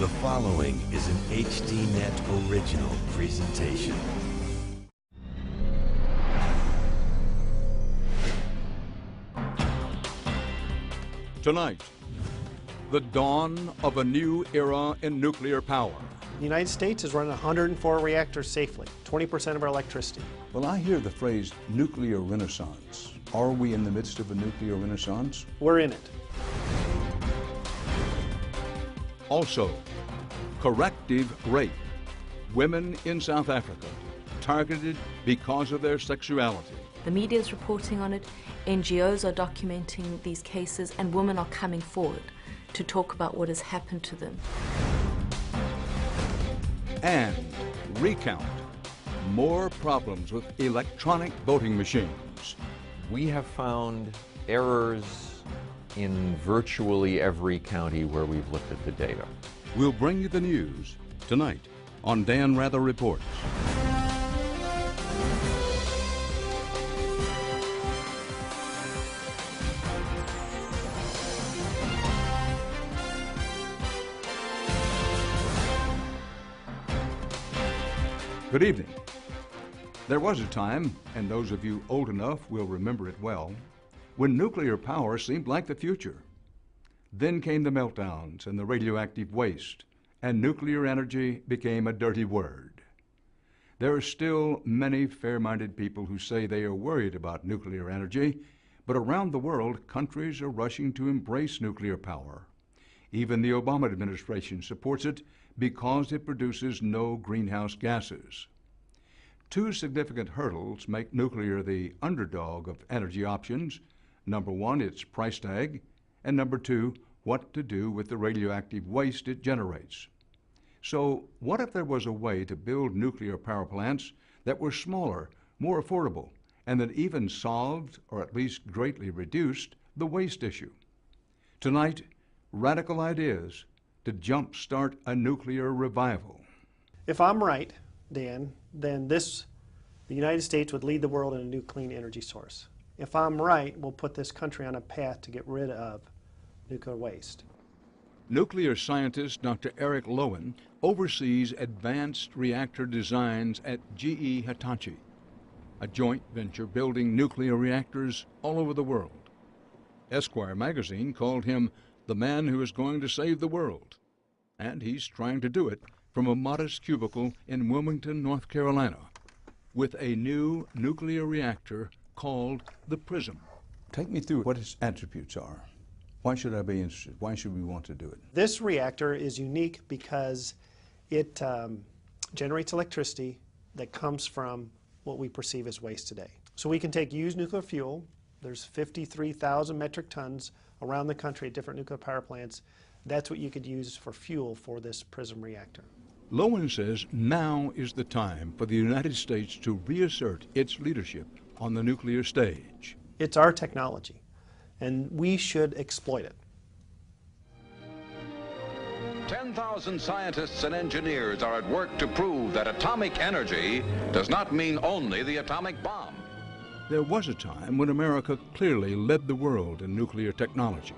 The following is an HDNet original presentation. Tonight, the dawn of a new era in nuclear power. The United States is running 104 reactors safely, 20% of our electricity. Well, I hear the phrase nuclear renaissance. Are we in the midst of a nuclear renaissance? We're in it. Also, corrective rape. Women in South Africa targeted because of their sexuality. The media is reporting on it, NGOs are documenting these cases, and women are coming forward to talk about what has happened to them. And recount more problems with electronic voting machines. We have found errors in virtually every county where we've looked at the data. We'll bring you the news tonight on Dan Rather Reports. Good evening. There was a time, and those of you old enough will remember it well, when nuclear power seemed like the future. Then came the meltdowns and the radioactive waste, and nuclear energy became a dirty word. There are still many fair-minded people who say they are worried about nuclear energy, but around the world, countries are rushing to embrace nuclear power. Even the Obama administration supports it because it produces no greenhouse gases. Two significant hurdles make nuclear the underdog of energy options. Number one, its price tag, and number two, what to do with the radioactive waste it generates. So what if there was a way to build nuclear power plants that were smaller, more affordable, and that even solved, or at least greatly reduced, the waste issue? Tonight, radical ideas to jumpstart a nuclear revival. If I'm right, Dan, then the United States would lead the world in a new clean energy source. If I'm right, we'll put this country on a path to get rid of nuclear waste. Nuclear scientist Dr. Eric Lowen oversees advanced reactor designs at GE Hitachi, a joint venture building nuclear reactors all over the world. Esquire magazine called him the man who is going to save the world, and he's trying to do it from a modest cubicle in Wilmington, North Carolina, with a new nuclear reactor called the PRISM. Take me through what its attributes are. Why should I be interested? Why should we want to do it? This reactor is unique because it generates electricity that comes from what we perceive as waste today. So we can take used nuclear fuel. There's 53,000 metric tons around the country at different nuclear power plants. That's what you could use for fuel for this PRISM reactor. Lowen says now is the time for the United States to reassert its leadership on the nuclear stage. It's our technology, and we should exploit it. 10,000 scientists and engineers are at work to prove that atomic energy does not mean only the atomic bomb. There was a time when America clearly led the world in nuclear technology.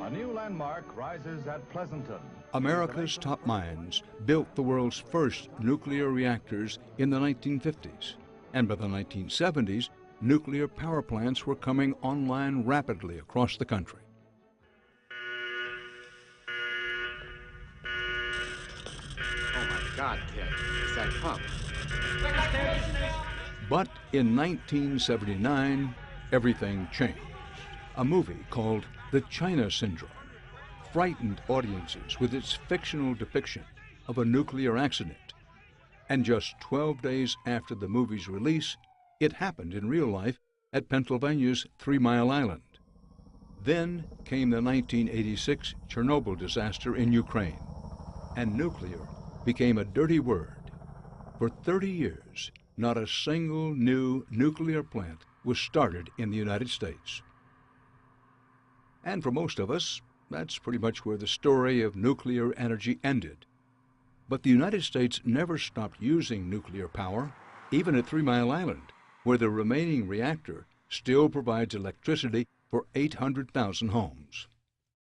A new landmark rises at Pleasanton. America's top minds built the world's first nuclear reactors in the 1950s, and by the 1970s, nuclear power plants were coming online rapidly across the country. Oh my God, kid, it's that pump. But in 1979, everything changed. A movie called The China Syndrome frightened audiences with its fictional depiction of a nuclear accident. And just 12 days after the movie's release, it happened in real life at Pennsylvania's 3 Mile Island. Then came the 1986 Chernobyl disaster in Ukraine, and nuclear became a dirty word. For 30 years, not a single new nuclear plant was started in the United States. And for most of us, that's pretty much where the story of nuclear energy ended. But the United States never stopped using nuclear power, even at 3 Mile Island, where the remaining reactor still provides electricity for 800,000 homes.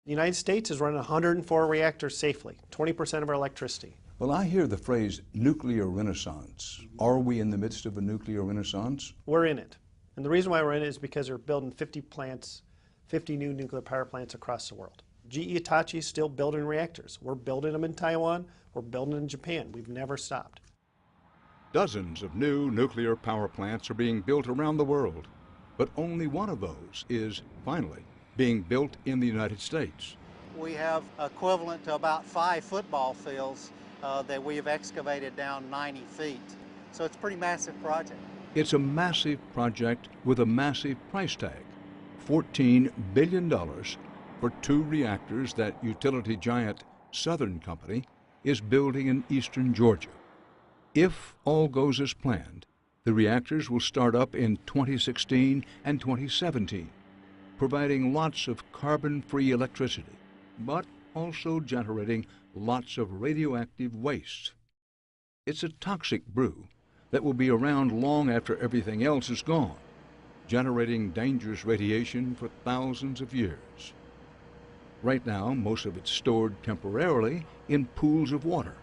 The United States is running 104 reactors safely, 20% of our electricity. Well, I hear the phrase nuclear renaissance. Are we in the midst of a nuclear renaissance? We're in it. And the reason why we're in it is because they're building 50 plants, 50 new nuclear power plants across the world. GE Hitachi is still building reactors. We're building them in Taiwan. We're building them in Japan. We've never stopped. Dozens of new nuclear power plants are being built around the world, but only one of those is, finally, being built in the United States. We have equivalent to about 5 football fields that we have excavated down 90 feet. So it's a pretty massive project. It's a massive project with a massive price tag, $14 billion for 2 reactors that utility giant Southern Company is building in eastern Georgia. If all goes as planned, the reactors will start up in 2016 and 2017, providing lots of carbon-free electricity, but also generating lots of radioactive waste. It's a toxic brew that will be around long after everything else is gone, generating dangerous radiation for thousands of years. Right now, most of it's stored temporarily in pools of water.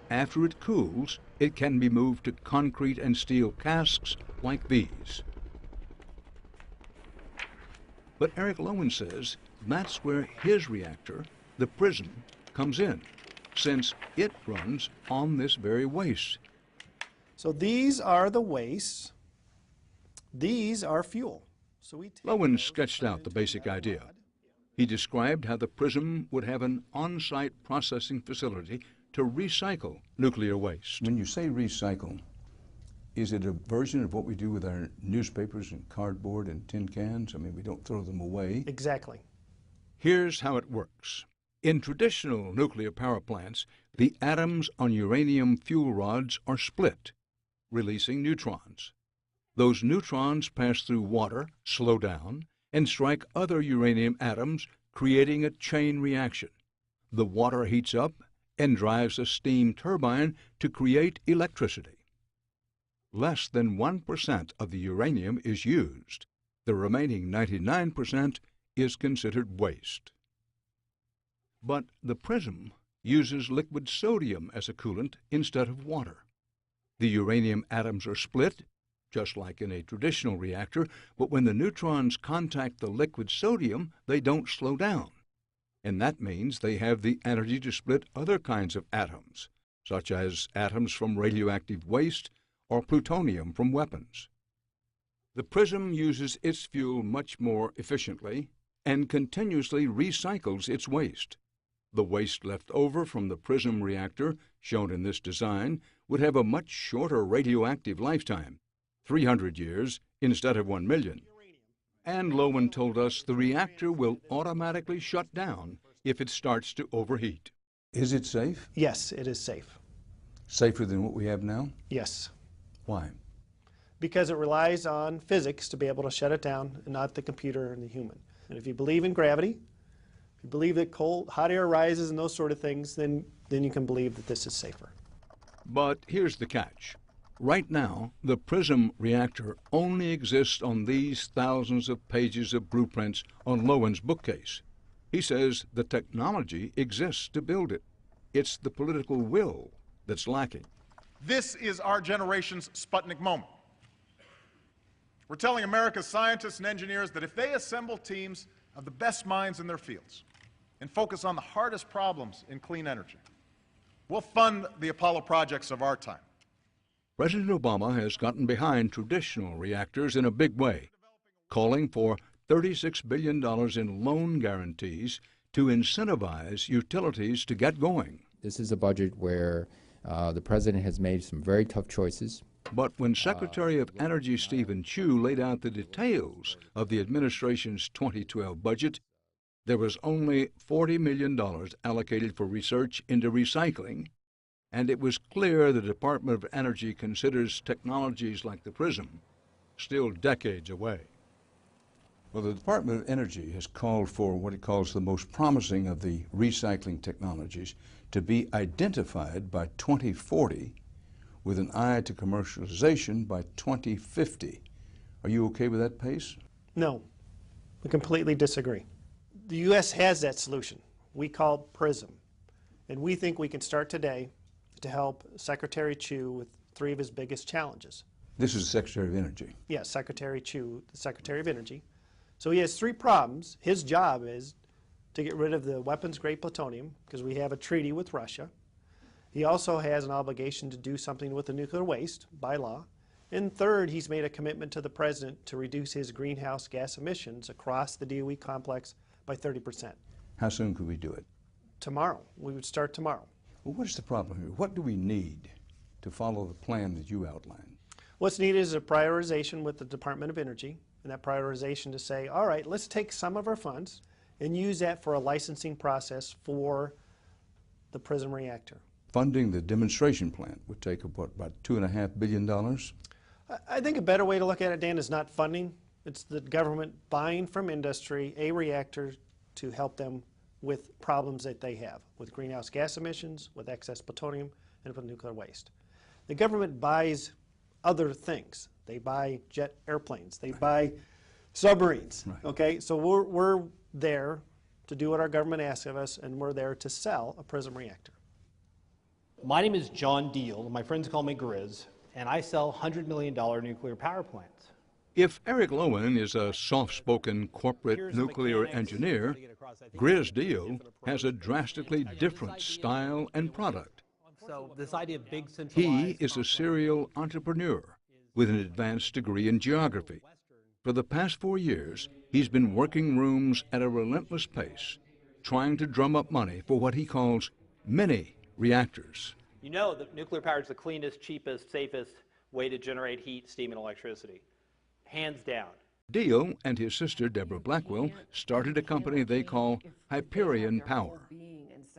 After it cools, it can be moved to concrete and steel casks like these. But Eric Lowen says that's where his reactor, the PRISM, comes in, since it runs on this very waste. So these are the wastes. These are fuel. So Lowen sketched out the basic idea. He described how the PRISM would have an on-site processing facility to recycle nuclear waste. When you say recycle, is it a version of what we do with our newspapers and cardboard and tin cans? I mean, we don't throw them away. Exactly. Here's how it works. In traditional nuclear power plants, the atoms on uranium fuel rods are split, releasing neutrons. Those neutrons pass through water, slow down, and strike other uranium atoms, creating a chain reaction. The water heats up and drives a steam turbine to create electricity. Less than 1% of the uranium is used. The remaining 99% is considered waste. But the PRISM uses liquid sodium as a coolant instead of water. The uranium atoms are split, just like in a traditional reactor, but when the neutrons contact the liquid sodium, they don't slow down. And that means they have the energy to split other kinds of atoms, such as atoms from radioactive waste or plutonium from weapons. The PRISM uses its fuel much more efficiently and continuously recycles its waste. The waste left over from the PRISM reactor, shown in this design, would have a much shorter radioactive lifetime, 300 years instead of 1 million. And Lowen told us the reactor will automatically shut down if it starts to overheat. Is it safe? Yes, it is safe. Safer than what we have now? Yes. Why? Because it relies on physics to be able to shut it down and not the computer and the human. And if you believe in gravity, if you believe that hot air rises and those sort of things, then you can believe that this is safer. But here's the catch. Right now, the PRISM reactor only exists on these thousands of pages of blueprints on Lowen's bookcase. He says the technology exists to build it. It's the political will that's lacking. This is our generation's Sputnik moment. We're telling America's scientists and engineers that if they assemble teams of the best minds in their fields and focus on the hardest problems in clean energy, we'll fund the Apollo projects of our time. President Obama has gotten behind traditional reactors in a big way, calling for $36 billion in loan guarantees to incentivize utilities to get going. This is a budget where the president has made some very tough choices. But when Secretary of Energy Stephen Chu laid out the details of the administration's 2012 budget, there was only $40 million allocated for research into recycling, and it was clear the Department of Energy considers technologies like the PRISM still decades away. Well, the Department of Energy has called for what it calls the most promising of the recycling technologies to be identified by 2040 with an eye to commercialization by 2050. Are you okay with that pace? No, we completely disagree. The U.S. has that solution. We call it PRISM. And we think we can start today to help Secretary Chu with 3 of his biggest challenges. This is the Secretary of Energy. Yes, Secretary Chu, the Secretary of Energy. So he has 3 problems. His job is to get rid of the weapons-grade plutonium, because we have a treaty with Russia. He also has an obligation to do something with the nuclear waste by law. And third, he's made a commitment to the President to reduce his greenhouse gas emissions across the DOE complex by 30%. How soon could we do it? Tomorrow. We would start tomorrow. Well, what's the problem here? What do we need to follow the plan that you outlined? What's needed is a prioritization with the Department of Energy, and that prioritization to say, all right, let's take some of our funds and use that for a licensing process for the PRISM reactor. Funding the demonstration plant would take, what, about $2.5 billion? I think a better way to look at it, Dan, is not funding. It's the government buying from industry a reactor to help them with problems that they have, with greenhouse gas emissions, with excess plutonium, and with nuclear waste. The government buys other things. They buy jet airplanes. They buy submarines. Right. Okay, so we're there to do what our government asks of us, and we're there to sell a PRISM reactor. My name is John Deal. My friends call me Grizz, and I sell $100 million nuclear power plants. If Eric Lowen is a soft-spoken corporate nuclear engineer, Grizz Deal has a drastically different style and product. So this idea of big centralized... He is a serial entrepreneur with an advanced degree in geography. For the past 4 years, he's been working rooms at a relentless pace, trying to drum up money for what he calls mini reactors. You know that nuclear power is the cleanest, cheapest, safest way to generate heat, steam, and electricity. Hands down. Deal and his sister, Deborah Blackwell, started a company they call Hyperion Power.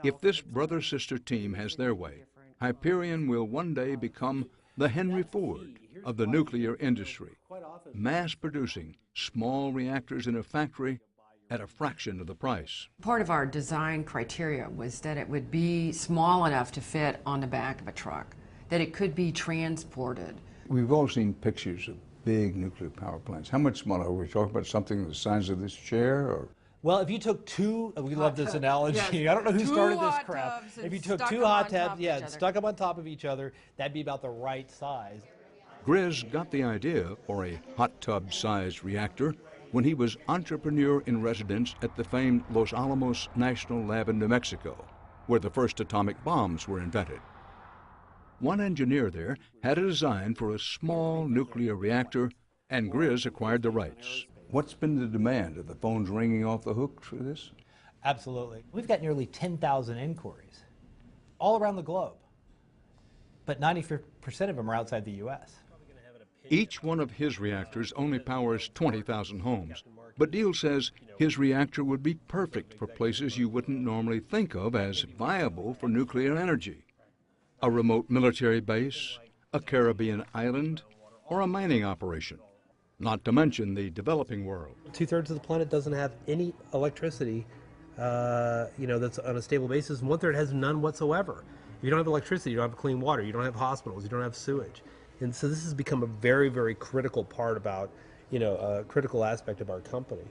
If this brother-sister team has their way, Hyperion will one day become the Henry Ford of the nuclear industry, mass-producing small reactors in a factory at a fraction of the price. Part of our design criteria was that it would be small enough to fit on the back of a truck, that it could be transported. We've all seen pictures of big nuclear power plants. How much smaller? Are we talking about something the size of this chair? Or? Well, if you took we love this analogy. Yes. I don't know who started this crap. If you took 2 hot tubs, stuck them on top of each other, that'd be about the right size. Grizz got the idea for a hot tub-sized reactor when he was entrepreneur in residence at the famed Los Alamos National Lab in New Mexico, where the first atomic bombs were invented. One engineer there had a design for a small nuclear reactor, and Grizz acquired the rights. What's been the demand? Are the phones ringing off the hook for this? Absolutely. We've got nearly 10,000 inquiries all around the globe, but 90% of them are outside the U.S. Each one of his reactors only powers 20,000 homes, but Deal says his reactor would be perfect for places you wouldn't normally think of as viable for nuclear energy. A remote military base, a Caribbean island, or a mining operation, not to mention the developing world. 2/3 of the planet doesn't have any electricity, that's on a stable basis, and 1/3 has none whatsoever. If you don't have electricity, you don't have clean water, you don't have hospitals, you don't have sewage. And so this has become a very, very critical part about, a critical aspect of our company.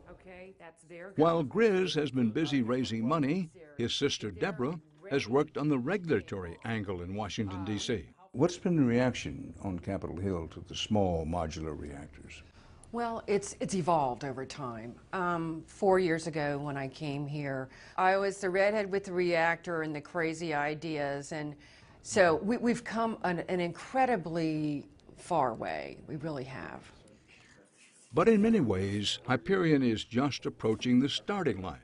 Okay, that's their... While Grizz has been busy raising money, his sister Deborah has worked on the regulatory angle in Washington, D.C. What's been the reaction on Capitol Hill to the small modular reactors? Well, it's evolved over time. 4 years ago when I came here, I was the redhead with the reactor and the crazy ideas, and so we've come an incredibly far way. We really have. But in many ways, Hyperion is just approaching the starting line.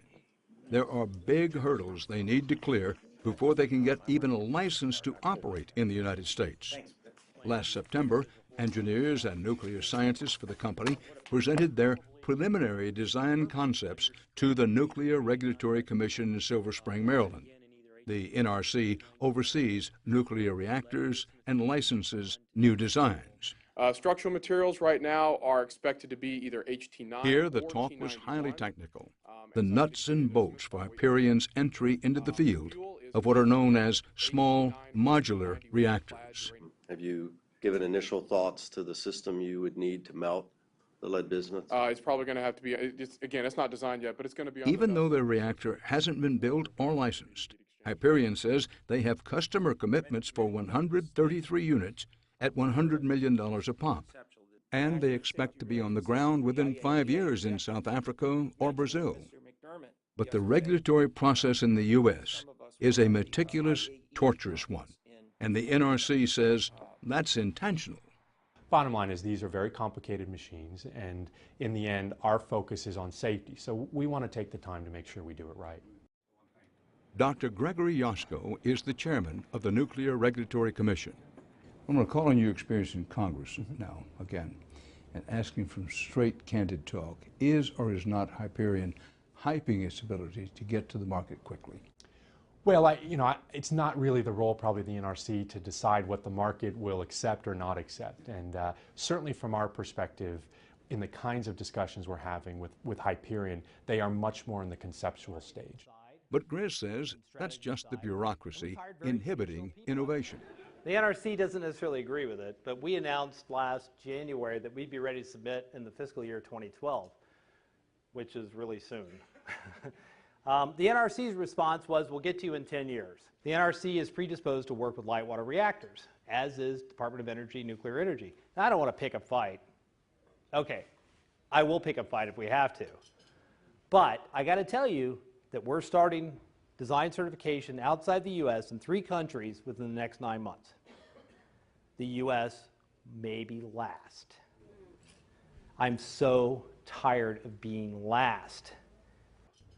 There are big hurdles they need to clear before they can get even a license to operate in the United States. Last September, engineers and nuclear scientists for the company presented their preliminary design concepts to the Nuclear Regulatory Commission in Silver Spring, Maryland. The NRC oversees nuclear reactors and licenses new designs. Structural materials right now are expected to be either HT9 Here, the talk was highly technical. The nuts and bolts for Hyperion's entry into the field of what are known as small modular reactors. Have you given initial thoughts to the system you would need to melt the lead business? It's probably going to have to be, again, it's not designed yet, but it's going to be on Even though their reactor hasn't been built or licensed, Hyperion says they have customer commitments for 133 units at $100 million a pop. And they expect to be on the ground within 5 years in South Africa or Brazil. But the regulatory process in the U.S. is a meticulous, torturous one. And the NRC says that's intentional. Bottom line is these are very complicated machines, and in the end, our focus is on safety. So we want to take the time to make sure we do it right. Dr. Gregory Yoshko is the chairman of the Nuclear Regulatory Commission. I'm going to call on your experience in Congress now, again, and asking from straight, candid talk. Is or is not Hyperion hyping its ability to get to the market quickly? Well, it's not really the role probably of the NRC to decide what the market will accept or not accept. And certainly from our perspective, in the kinds of discussions we're having with Hyperion, they are much more in the conceptual stage. But Grizz says that's just the bureaucracy inhibiting innovation. The NRC doesn't necessarily agree with it, but we announced last January that we'd be ready to submit in the fiscal year 2012, which is really soon. The NRC's response was, we'll get to you in 10 years. The NRC is predisposed to work with light water reactors, as is Department of Energy, Nuclear Energy. Now, I don't want to pick a fight. Okay, I will pick a fight if we have to. But I got to tell you that we're starting design certification outside the U.S. in 3 countries within the next 9 months. The U.S. may be last. I'm so tired of being last.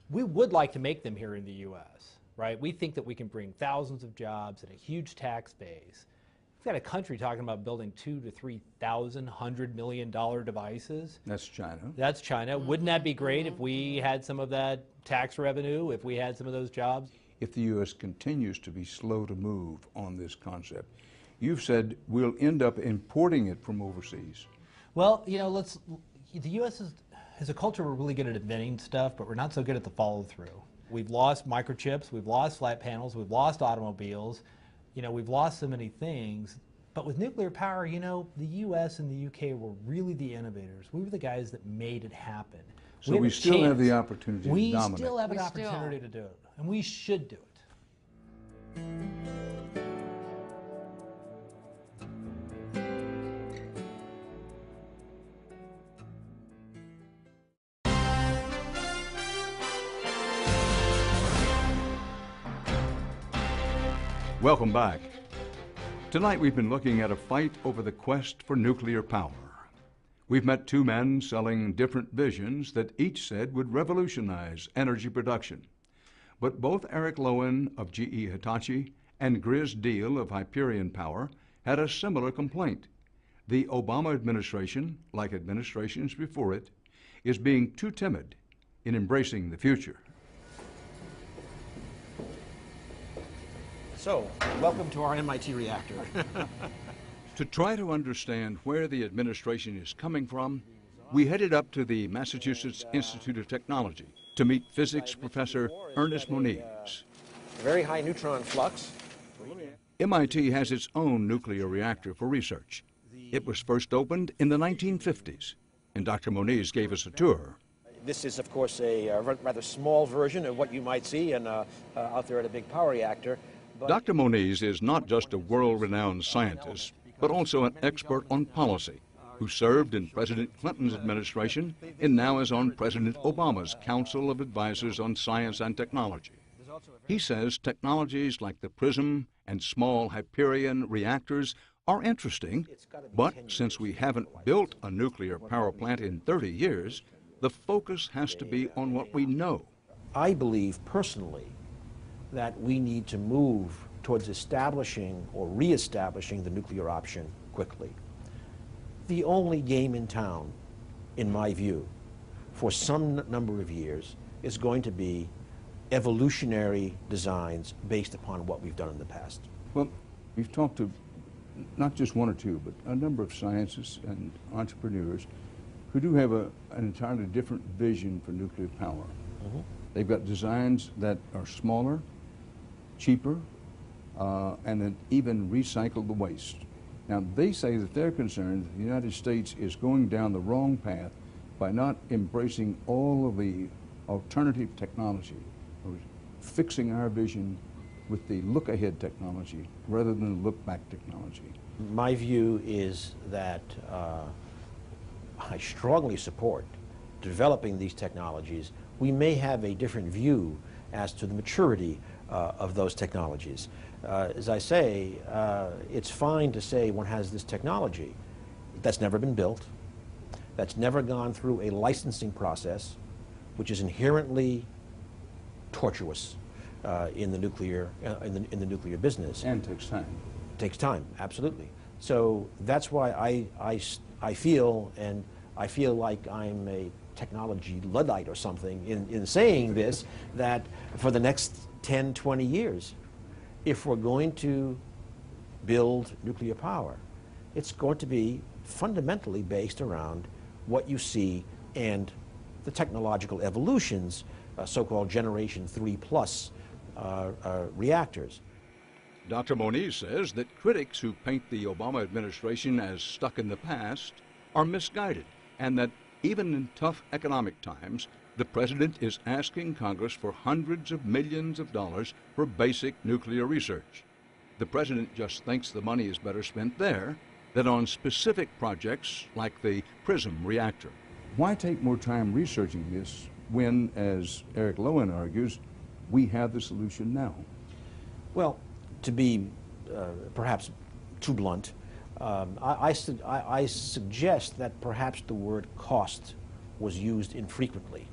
We would like to make them here in the U.S., right? We think that we can bring thousands of jobs and a huge tax base. We've got a country talking about building 2,000 to 3,000 $100 million devices. That's China. That's China. Wouldn't that be great if we had some of that tax revenue, if we had some of those jobs? If the U.S. continues to be slow to move on this concept, you've said we'll end up importing it from overseas. Well, the U.S. is a culture we're really good at inventing stuff, but we're not so good at the follow-through. We've lost microchips, we've lost flat panels, we've lost automobiles, we've lost so many things. But with nuclear power, the U.S. and the U.K. were really the innovators. We were the guys that made it happen. So we still have the opportunity to dominate. We still have an opportunity to do it, and we should do it. Welcome back. Tonight we've been looking at a fight over the quest for nuclear power. We've met 2 men selling different visions that each said would revolutionize energy production. But both Eric Lowen of GE Hitachi and Grizz Deal of Hyperion Power had a similar complaint. The Obama administration, like administrations before it, is being too timid in embracing the future. So, welcome to our MIT reactor. To try to understand where the administration is coming from, we headed up to the Massachusetts Institute of Technology to meet physics professor Ernest Moniz. Very high neutron flux. MIT has its own nuclear reactor for research. It was first opened in the 1950s, and Dr. Moniz gave us a tour. This is, of course, a rather small version of what you might see out there at a big power reactor. Dr. Moniz is not just a world-renowned scientist, but also an expert on policy, who served in President Clinton's administration and now is on President Obama's Council of Advisors on Science and Technology. He says technologies like the PRISM and small Hyperion reactors are interesting, but since we haven't built a nuclear power plant in 30 years, the focus has to be on what we know. I believe personally that we need to move towards establishing or reestablishing the nuclear option quickly. The only game in town, in my view, for some number of years is going to be evolutionary designs based upon what we've done in the past. Well, we've talked to not just 1 or 2, but a number of scientists and entrepreneurs who do have an entirely different vision for nuclear power. Mm-hmm. They've got designs that are smaller, cheaper, and that even recycle the waste. Now, they say that they're concerned that the United States is going down the wrong path by not embracing all of the alternative technology, or fixing our vision with the look-ahead technology rather than the look-back technology. My view is that I strongly support developing these technologies. We may have a different view as to the maturity of those technologies. As I say, it's fine to say one has this technology that's never been built, that's never gone through a licensing process, which is inherently tortuous in the nuclear business. And takes time. Takes time, absolutely. So that's why I feel, and I feel like I'm a technology Luddite or something in saying this, that for the next 10, 20 years, if we're going to build nuclear power, it's going to be fundamentally based around what you see and the technological evolutions, so-called Generation 3+ reactors. Dr. Moniz says that critics who paint the Obama administration as stuck in the past are misguided, and that even in tough economic times, the president is asking Congress for hundreds of millions of dollars for basic nuclear research. The president just thinks the money is better spent there than on specific projects like the PRISM reactor. Why take more time researching this when, as Eric Lowen argues, we have the solution now? Well, to be perhaps too blunt, I suggest that perhaps the word cost was used infrequently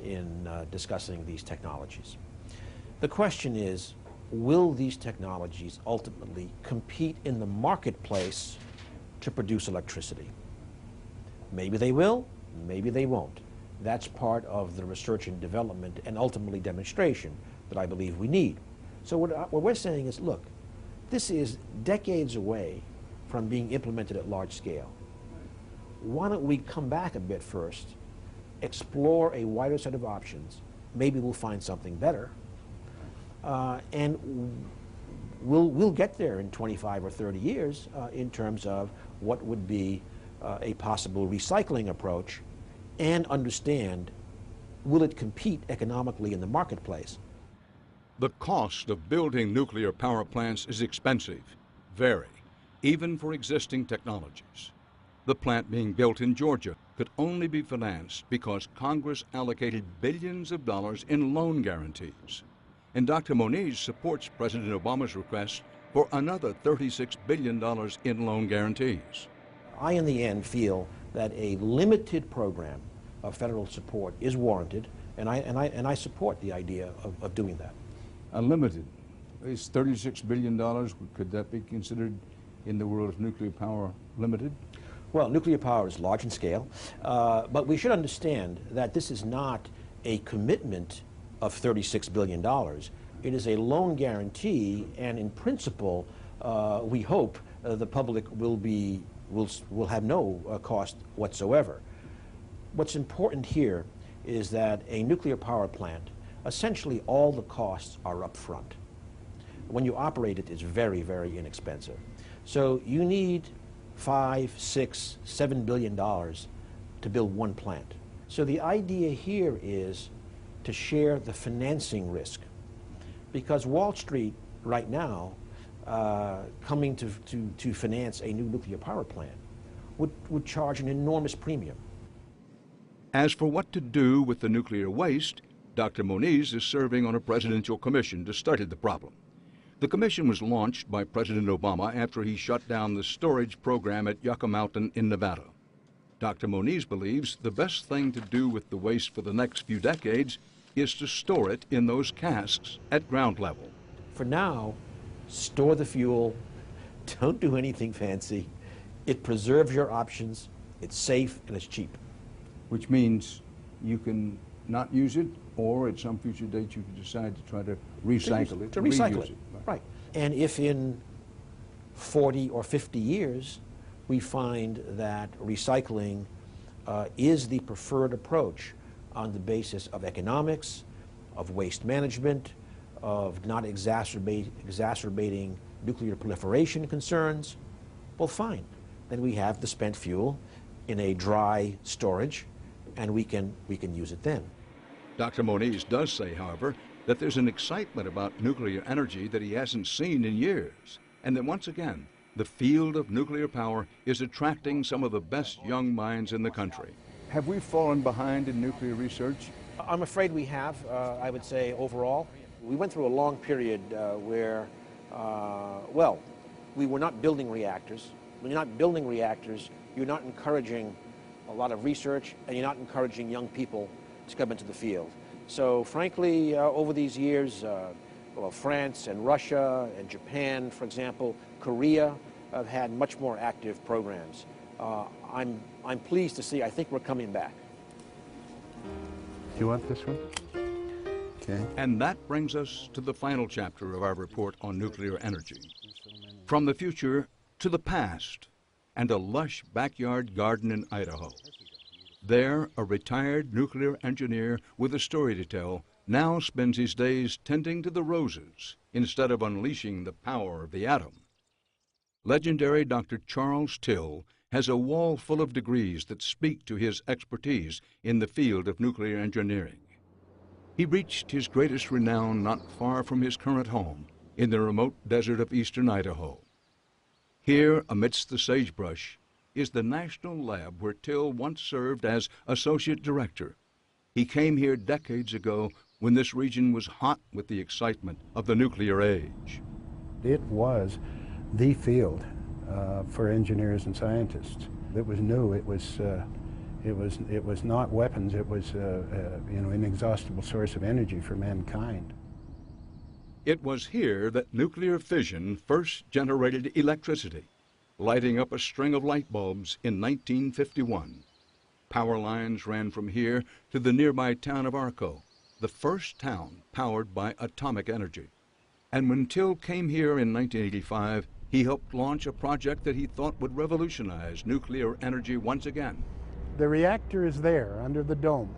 in discussing these technologies. The question is, will these technologies ultimately compete in the marketplace to produce electricity? Maybe they will, maybe they won't. That's part of the research and development and ultimately demonstration that I believe we need. So what we're saying is, look, this is decades away from being implemented at large scale. Why don't we come back a bit first, explore a wider set of options, maybe we'll find something better, and we'll get there in 25 or 30 years in terms of what would be a possible recycling approach, and understand, will it compete economically in the marketplace? The cost of building nuclear power plants is expensive, very, even for existing technologies. The plant being built in Georgia could only be financed because Congress allocated billions of dollars in loan guarantees. And Dr. Moniz supports President Obama's request for another $36 billion in loan guarantees. I, in the end, feel that a limited program of federal support is warranted, and I support the idea of doing that. Unlimited. Is $36 billion, could that be considered in the world of nuclear power limited? Well, nuclear power is large in scale, but we should understand that this is not a commitment of $36 billion. It is a loan guarantee, and in principle, we hope the public will have no cost whatsoever. What's important here is that a nuclear power plant, essentially all the costs are up front. When you operate it, it's very, very inexpensive. So you need $5, $6, $7 billion to build one plant. So the idea here is to share the financing risk, because Wall Street right now, coming to finance a new nuclear power plant, would charge an enormous premium. As for what to do with the nuclear waste, Dr. Moniz is serving on a presidential commission to study the problem. The commission was launched by President Obama after he shut down the storage program at Yucca Mountain in Nevada. Dr. Moniz believes the best thing to do with the waste for the next few decades is to store it in those casks at ground level. For now, store the fuel, don't do anything fancy. It preserves your options, it's safe, and it's cheap. Which means you can not use it, or at some future date you can decide to try to recycle it. To recycle it, right. And if in 40 or 50 years we find that recycling is the preferred approach on the basis of economics, of waste management, of not exacerbating nuclear proliferation concerns, well, fine. Then we have the spent fuel, in a dry storage, and we can use it then. Dr. Moniz does say, however, that there's an excitement about nuclear energy that he hasn't seen in years, and that once again, the field of nuclear power is attracting some of the best young minds in the country. Have we fallen behind in nuclear research? I'm afraid we have, I would say, overall. We went through a long period where, well, we were not building reactors. When you're not building reactors, you're not encouraging a lot of research, and you're not encouraging young people to come into the field. So frankly, over these years, well, France and Russia and Japan, for example, Korea have had much more active programs. I'm pleased to see, I think we're coming back. Do you want this one? Okay. And that brings us to the final chapter of our report on nuclear energy. From the future to the past and a lush backyard garden in Idaho. There, a retired nuclear engineer with a story to tell now spends his days tending to the roses instead of unleashing the power of the atom. Legendary Dr. Charles Till has a wall full of degrees that speak to his expertise in the field of nuclear engineering. He reached his greatest renown not far from his current home in the remote desert of eastern Idaho. Here, amidst the sagebrush, is the national lab where Till once served as associate director. He came here decades ago when this region was hot with the excitement of the nuclear age. It was the field for engineers and scientists. It was new. It was not weapons. It was an inexhaustible source of energy for mankind. It was here that nuclear fission first generated electricity, lighting up a string of light bulbs in 1951. Power lines ran from here to the nearby town of Arco, the first town powered by atomic energy. And when Till came here in 1985, he helped launch a project that he thought would revolutionize nuclear energy once again. The reactor is there under the dome.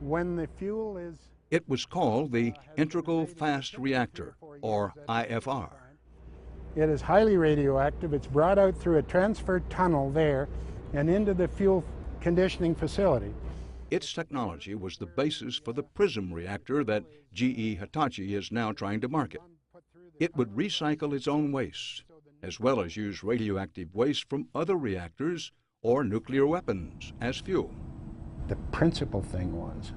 When the fuel is... It was called the Integral Fast Reactor, or IFR. It is highly radioactive. It's brought out through a transfer tunnel there and into the fuel conditioning facility. Its technology was the basis for the PRISM reactor that GE Hitachi is now trying to market. It would recycle its own waste, as well as use radioactive waste from other reactors or nuclear weapons as fuel. The principal thing was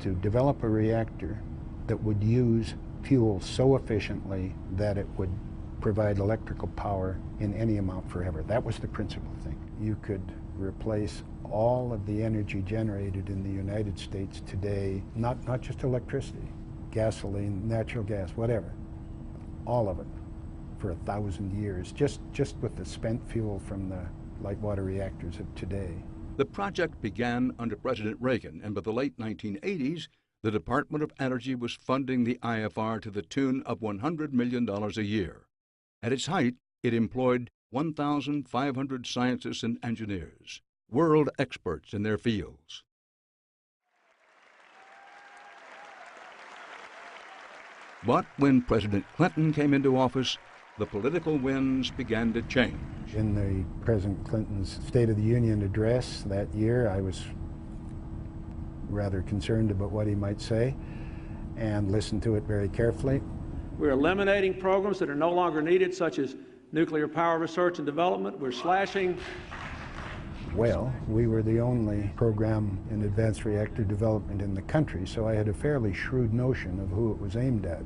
to develop a reactor that would use fuel so efficiently that it would provide electrical power in any amount forever. That was the principal thing. You could replace all of the energy generated in the United States today, not just electricity, gasoline, natural gas, whatever, all of it for 1,000 years, just with the spent fuel from the light water reactors of today. The project began under President Reagan, and by the late 1980s, the Department of Energy was funding the IFR to the tune of $100 million a year. At its height, it employed 1,500 scientists and engineers, world experts in their fields. But when President Clinton came into office, the political winds began to change. In the President Clinton's State of the Union address that year, I was rather concerned about what he might say and listened to it very carefully. We're eliminating programs that are no longer needed, such as nuclear power research and development. We're slashing. Well, we were the only program in advanced reactor development in the country, so I had a fairly shrewd notion of who it was aimed at.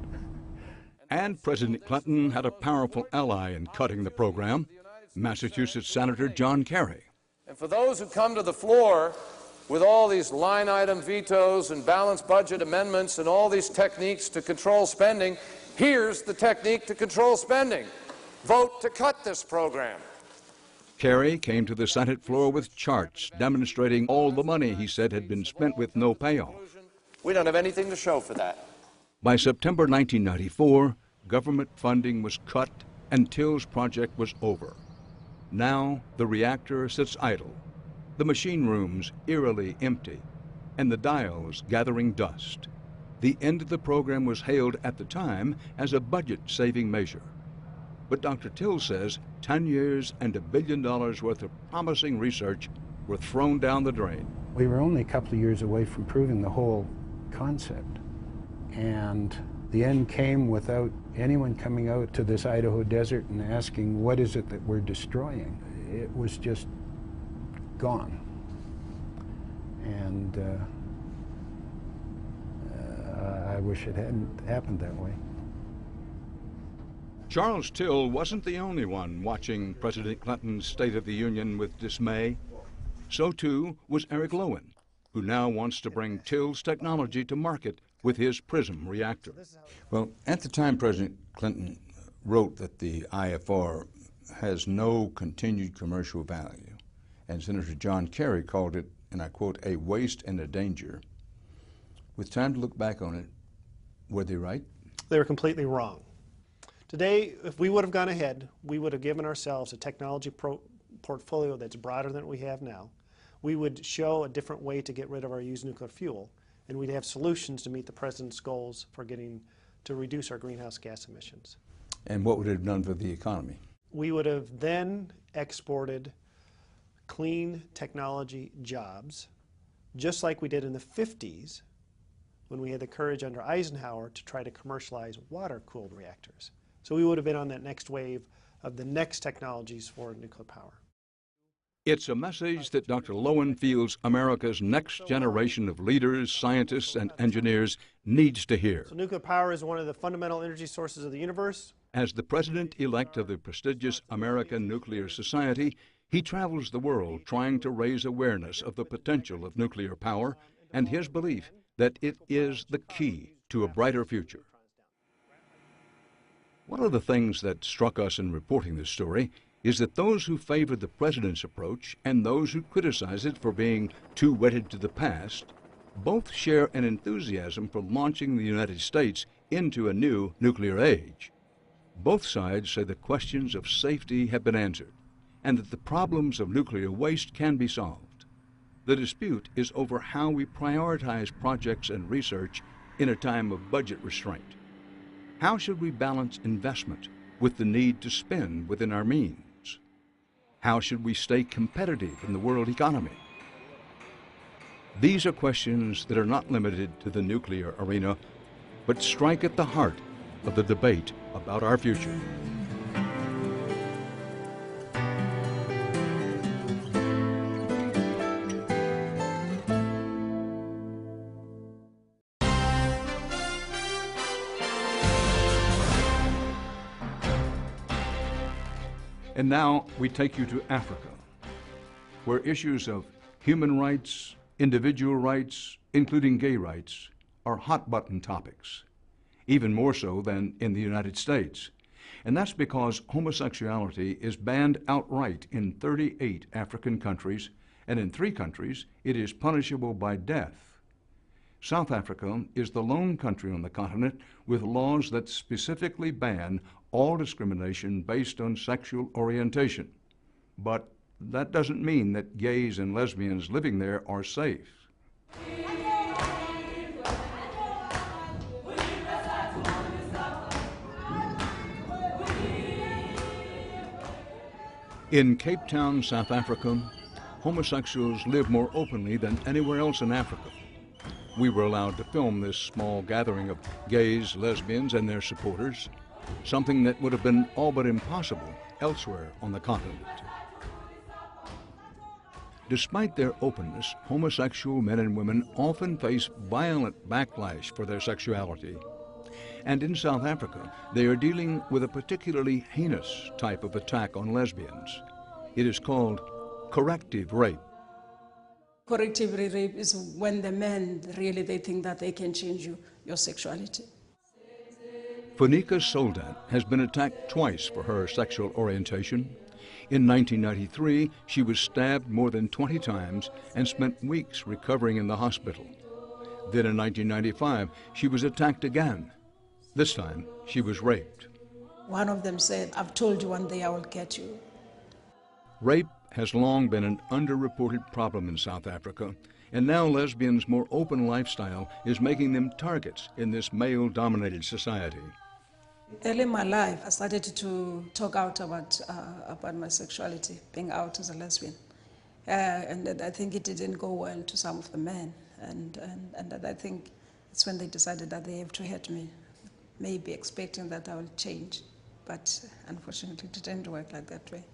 And President Clinton had a powerful ally in cutting the program, Massachusetts Senator John Kerry. And for those who come to the floor with all these line item vetoes and balanced budget amendments and all these techniques to control spending, here's the technique to control spending. Vote to cut this program. Kerry came to the Senate floor with charts demonstrating all the money he said had been spent with no payoff. We don't have anything to show for that. By September 1994, government funding was cut and Till's project was over. Now the reactor sits idle, the machine rooms eerily empty, and the dials gathering dust. The end of the program was hailed at the time as a budget-saving measure. But Dr. Till says 10 years and $1 billion worth of promising research were thrown down the drain. We were only a couple of years away from proving the whole concept, and the end came without anyone coming out to this Idaho desert and asking, what is it that we're destroying? It was just gone. And I wish it hadn't happened that way. Charles Till wasn't the only one watching President Clinton's State of the Union with dismay. So too was Eric Lowen, who now wants to bring Till's technology to market with his PRISM reactor. Well, at the time, President Clinton wrote that the IFR has no continued commercial value, and Senator John Kerry called it, and I quote, a waste and a danger. With time to look back on it, were they right? They were completely wrong. Today, if we would have gone ahead, we would have given ourselves a technology portfolio that's broader than we have now. We would show a different way to get rid of our used nuclear fuel, and we'd have solutions to meet the President's goals for getting to reduce our greenhouse gas emissions. And what would it have done for the economy? We would have then exported clean technology jobs, just like we did in the 50s when we had the courage under Eisenhower to try to commercialize water-cooled reactors. So we would have been on that next wave of the next technologies for nuclear power. It's a message that Dr. Lowen feels America's next generation of leaders, scientists, and engineers needs to hear. So nuclear power is one of the fundamental energy sources of the universe. As the president-elect of the prestigious American Nuclear Society, he travels the world trying to raise awareness of the potential of nuclear power and his belief that it is the key to a brighter future. One of the things that struck us in reporting this story is that those who favored the president's approach and those who criticize it for being too wedded to the past both share an enthusiasm for launching the United States into a new nuclear age. Both sides say the questions of safety have been answered and that the problems of nuclear waste can be solved. The dispute is over how we prioritize projects and research in a time of budget restraint. How should we balance investment with the need to spend within our means? How should we stay competitive in the world economy? These are questions that are not limited to the nuclear arena, but strike at the heart of the debate about our future. And now we take you to Africa, where issues of human rights, individual rights, including gay rights, are hot-button topics, even more so than in the United States. And that's because homosexuality is banned outright in 38 African countries, and in 3 countries it is punishable by death. South Africa is the lone country on the continent with laws that specifically ban all discrimination based on sexual orientation. But that doesn't mean that gays and lesbians living there are safe. In Cape Town, South Africa, homosexuals live more openly than anywhere else in Africa. We were allowed to film this small gathering of gays, lesbians, and their supporters, something that would have been all but impossible elsewhere on the continent. Despite their openness, homosexual men and women often face violent backlash for their sexuality. And in South Africa, they are dealing with a particularly heinous type of attack on lesbians. It is called corrective rape. Corrective rape is when the men really they think that they can change your sexuality. Funika Soldat has been attacked twice for her sexual orientation. In 1993, she was stabbed more than 20 times and spent weeks recovering in the hospital. Then in 1995, she was attacked again. This time, she was raped. One of them said, "I've told you one day I will get you." Rape has long been an underreported problem in South Africa, and now lesbians' more open lifestyle is making them targets in this male-dominated society. Early in my life, I started to talk out about my sexuality, being out as a lesbian. And I think it didn't go well to some of the men. And I think it's when they decided that they have to hurt me, maybe expecting that I will change. But unfortunately, it didn't work like that way.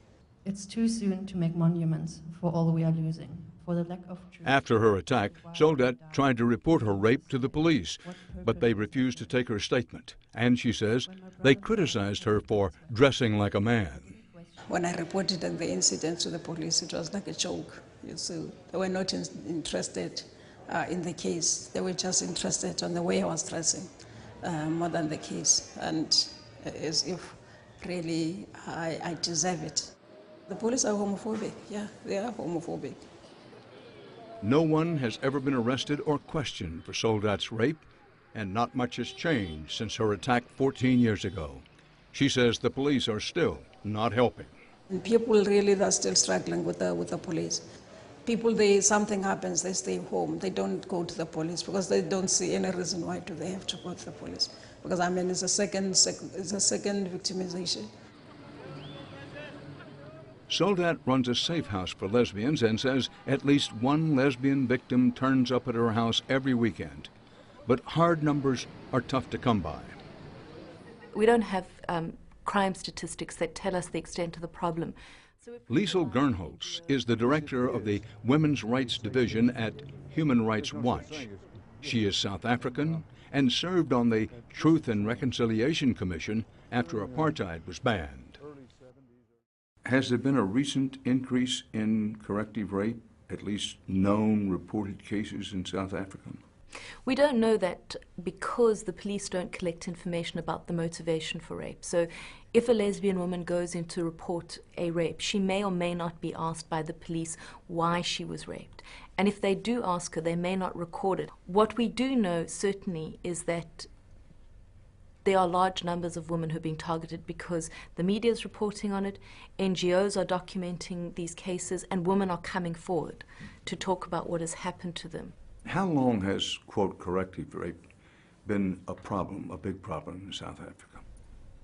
It's too soon to make monuments for all we are losing, for the lack of truth. After her attack, Soledad tried to report her rape to the police, but they refused to take her statement. And she says they criticized her for dressing like a man. When I reported the incident to the police, it was like a joke. You see, they were not interested in the case. They were just interested on the way I was dressing, more than the case, and as if really I deserve it. The police are homophobic. Yeah, they are homophobic. No one has ever been arrested or questioned for Soledad's rape, and not much has changed since her attack 14 years ago. She says the police are still not helping. And people really are still struggling with the police. People, something happens, they stay home. They don't go to the police because they don't see any reason why do they have to go to the police. Because I mean, it's a second victimization. Soledad runs a safe house for lesbians and says at least one lesbian victim turns up at her house every weekend. But hard numbers are tough to come by. We don't have crime statistics that tell us the extent of the problem. Liesel Gernholz is the director of the Women's Rights Division at Human Rights Watch. She is South African and served on the Truth and Reconciliation Commission after apartheid was banned. Has there been a recent increase in corrective rape, at least known reported cases in South Africa? We don't know that because the police don't collect information about the motivation for rape. So if a lesbian woman goes in to report a rape, she may or may not be asked by the police why she was raped. And if they do ask her, they may not record it. What we do know certainly is that there are large numbers of women who are being targeted because the media is reporting on it, NGOs are documenting these cases, and women are coming forward to talk about what has happened to them. How long has, quote, corrective rape been a problem, a big problem in South Africa?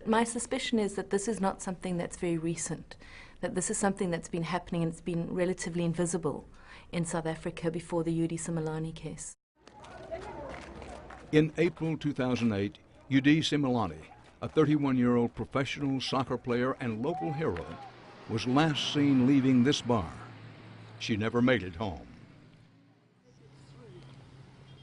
My suspicion is that this is not something that's very recent, that this is something that's been happening and it's been relatively invisible in South Africa before the Yudi Simelane case. In April 2008, Yudi Simelane, a 31-year-old professional soccer player and local hero, was last seen leaving this bar. She never made it home.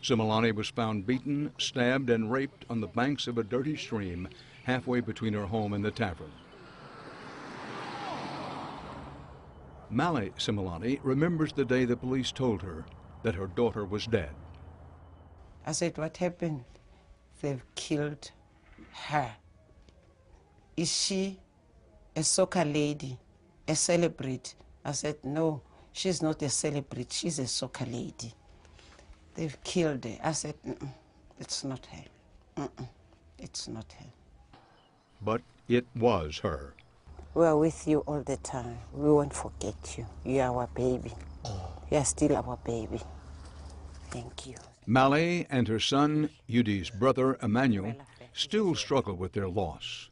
Simelane was found beaten, stabbed, and raped on the banks of a dirty stream halfway between her home and the tavern. Mali Simelane remembers the day the police told her that her daughter was dead. I said, what happened? They've killed her. Is she a soccer lady, a celebrity? I said, no, she's not a celebrity, she's a soccer lady. They've killed her. I said, it's not her. It's not her. But it was her. We are with you all the time. We won't forget you. You are our baby. You are still our baby. Thank you. Mali and her son, Yudi's brother, Emmanuel, still struggle with their loss.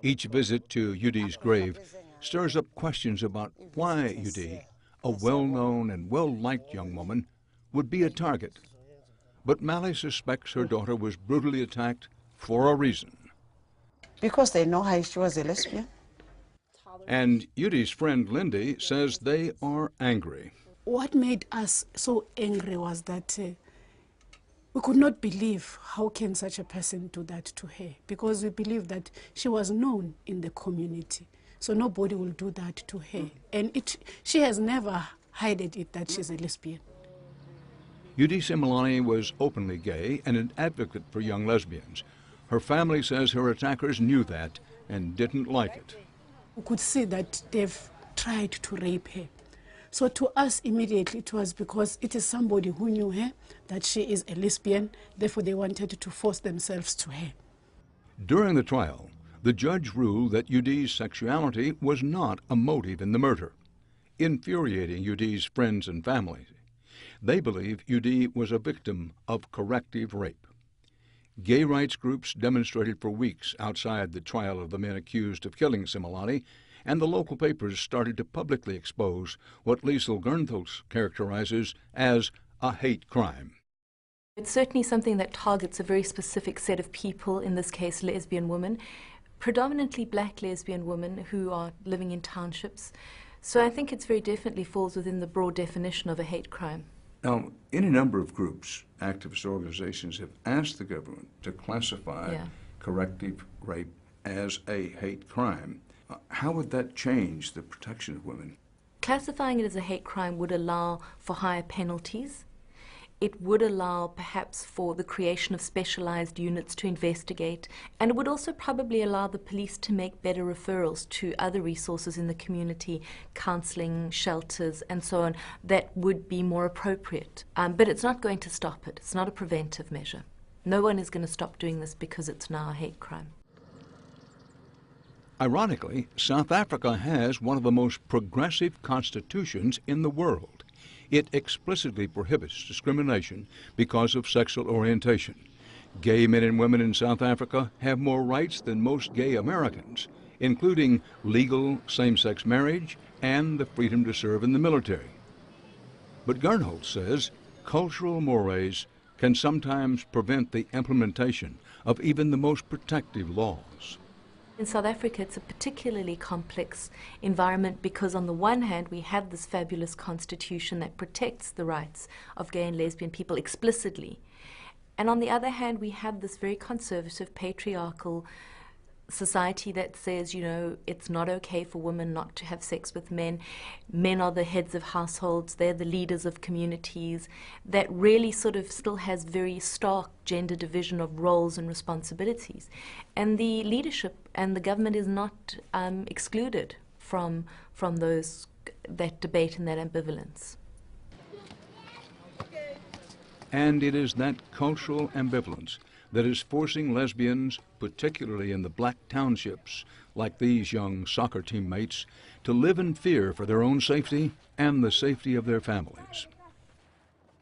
Each visit to Yudi's grave stirs up questions about why Yudi, a well-known and well-liked young woman, would be a target. But Mali suspects her daughter was brutally attacked for a reason. Because they know how she was a lesbian. And Yudi's friend Lindy says they are angry. What made us so angry was that we could not believe how can such a person do that to her, because we believe that she was known in the community, so nobody will do that to her. And she has never hidden it that she's a lesbian. Yudi Simelane was openly gay and an advocate for young lesbians. Her family says her attackers knew that and didn't like it. We could see that they've tried to rape her. So to us immediately it was because it is somebody who knew her, that she is a lesbian, therefore they wanted to force themselves to her. During the trial, the judge ruled that Yudi's sexuality was not a motive in the murder, infuriating Yudi's friends and family. They believe Yudi was a victim of corrective rape. Gay rights groups demonstrated for weeks outside the trial of the men accused of killing Simelane and the local papers started to publicly expose what Liesl Gernholz characterizes as a hate crime. It's certainly something that targets a very specific set of people, in this case lesbian women, predominantly black lesbian women who are living in townships. So I think it's very definitely falls within the broad definition of a hate crime. Now, any number of groups, activist organizations, have asked the government to classify corrective rape as a hate crime. How would that change the protection of women? Classifying it as a hate crime would allow for higher penalties. It would allow perhaps for the creation of specialized units to investigate, and it would also probably allow the police to make better referrals to other resources in the community, counseling, shelters, and so on, that would be more appropriate. But it's not going to stop it. It's not a preventive measure. No one is going to stop doing this because it's now a hate crime. Ironically, South Africa has one of the most progressive constitutions in the world. It explicitly prohibits discrimination because of sexual orientation. Gay men and women in South Africa have more rights than most gay Americans, including legal same-sex marriage and the freedom to serve in the military. But Gernholz says cultural mores can sometimes prevent the implementation of even the most protective laws. In South Africa, it's a particularly complex environment because on the one hand, we have this fabulous constitution that protects the rights of gay and lesbian people explicitly. And on the other hand, we have this very conservative, patriarchal society that says, you know, it's not okay for women not to have sex with men. Men are the heads of households, they're the leaders of communities, that really sort of still has very stark gender division of roles and responsibilities. And the leadership and the government is not excluded from that debate and that ambivalence. And it is that cultural ambivalence that is forcing lesbians, particularly in the black townships, like these young soccer teammates, to live in fear for their own safety and the safety of their families.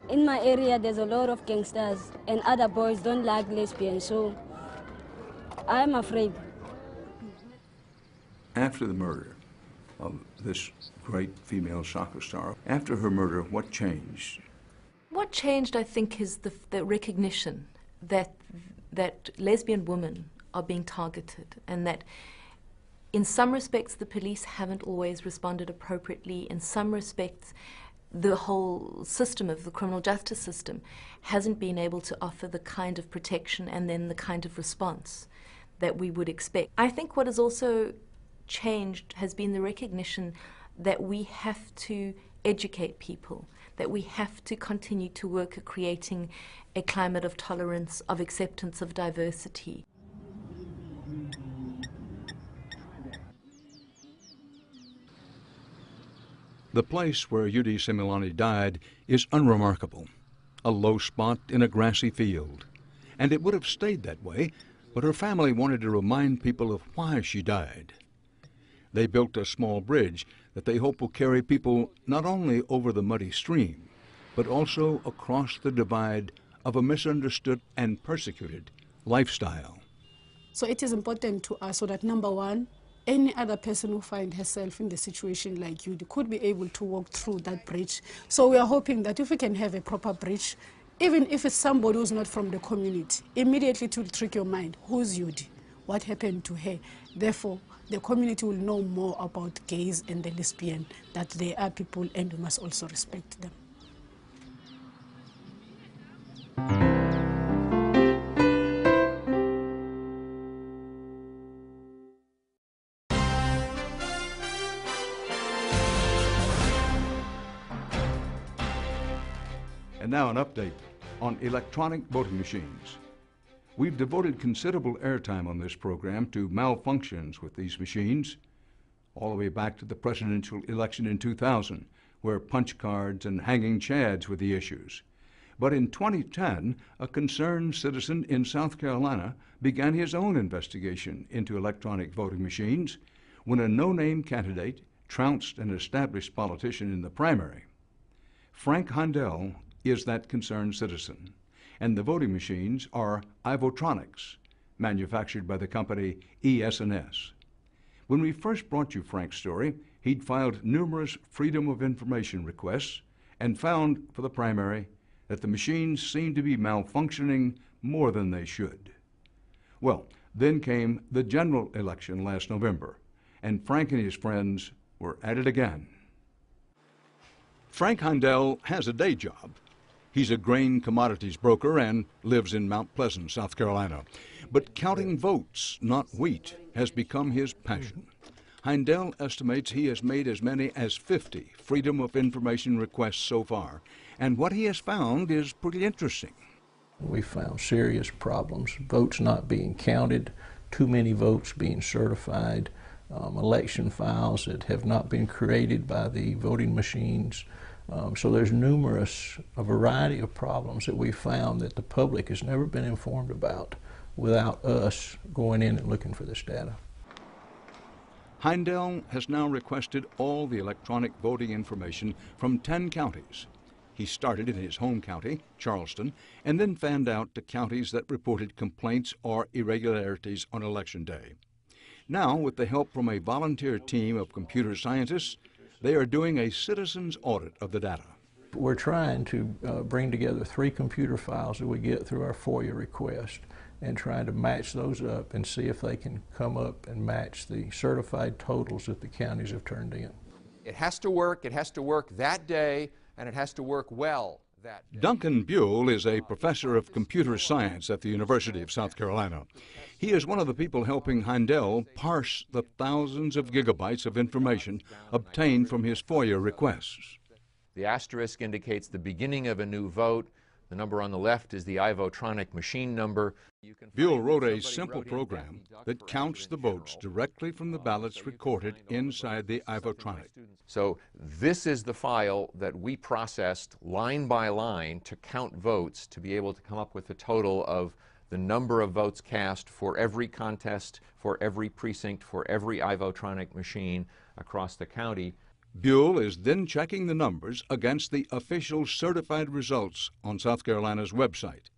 In my area, there's a lot of gangsters, and other boys don't like lesbians, so I'm afraid. After the murder of this great female soccer star, after her murder, what changed? What changed, I think, is the recognition that lesbian women are being targeted, and that in some respects the police haven't always responded appropriately. In some respects the whole system of the criminal justice system hasn't been able to offer the kind of protection and then the kind of response that we would expect. I think what has also changed has been the recognition that we have to educate people, that we have to continue to work at creating a climate of tolerance, of acceptance of diversity. The place where Judy Similani died is unremarkable, a low spot in a grassy field. And it would have stayed that way, but her family wanted to remind people of why she died. They built a small bridge that they hope will carry people not only over the muddy stream, but also across the divide of a misunderstood and persecuted lifestyle. So it is important to us so that, number one, any other person who finds herself in the situation like you could be able to walk through that bridge. So we are hoping that if we can have a proper bridge, even if it's somebody who's not from the community, immediately to trick your mind, who's Judy? What happened to her? Therefore, the community will know more about gays and the lesbian, that they are people and we must also respect them. And now an update on electronic voting machines. We've devoted considerable airtime on this program to malfunctions with these machines, all the way back to the presidential election in 2000, where punch cards and hanging chads were the issues. But in 2010, a concerned citizen in South Carolina began his own investigation into electronic voting machines when a no-name candidate trounced an established politician in the primary. Frank Handel is that concerned citizen, and the voting machines are Ivotronics, manufactured by the company ES&S. When we first brought you Frank's story, he'd filed numerous Freedom of Information requests and found, for the primary, that the machines seemed to be malfunctioning more than they should. Well, then came the general election last November, and Frank and his friends were at it again. Frank Heindel has a day job. He's a grain commodities broker and lives in Mount Pleasant, South Carolina. But counting votes, not wheat, has become his passion. Heindel estimates he has made as many as 50 Freedom of Information requests so far, and what he has found is pretty interesting. We found serious problems, votes not being counted, too many votes being certified, election files that have not been created by the voting machines. So there's a variety of problems that we found that the public has never been informed about without us going in and looking for this data. Heindel has now requested all the electronic voting information from 10 counties. He started in his home county, Charleston, and then fanned out to counties that reported complaints or irregularities on Election Day. Now, with the help from a volunteer team of computer scientists, they are doing a citizen's audit of the data. We're trying to bring together 3 computer files that we get through our FOIA request and trying to match those up and see if they can come up and match the certified totals that the counties have turned in. It has to work that day, and it has to work well that day. Duncan Buell is a professor of computer science at the University of South Carolina. He is one of the people helping Heindel parse the thousands of gigabytes of information obtained from his FOIA requests. The asterisk indicates the beginning of a new vote. The number on the left is the iVotronic machine number. Buell wrote a simple program that counts the votes directly from the ballots recorded inside the iVotronic. So this is the file that we processed line by line to count votes to be able to come up with a total of the number of votes cast for every contest, for every precinct, for every iVotronic machine across the county. Buell is then checking the numbers against the official certified results on South Carolina's website.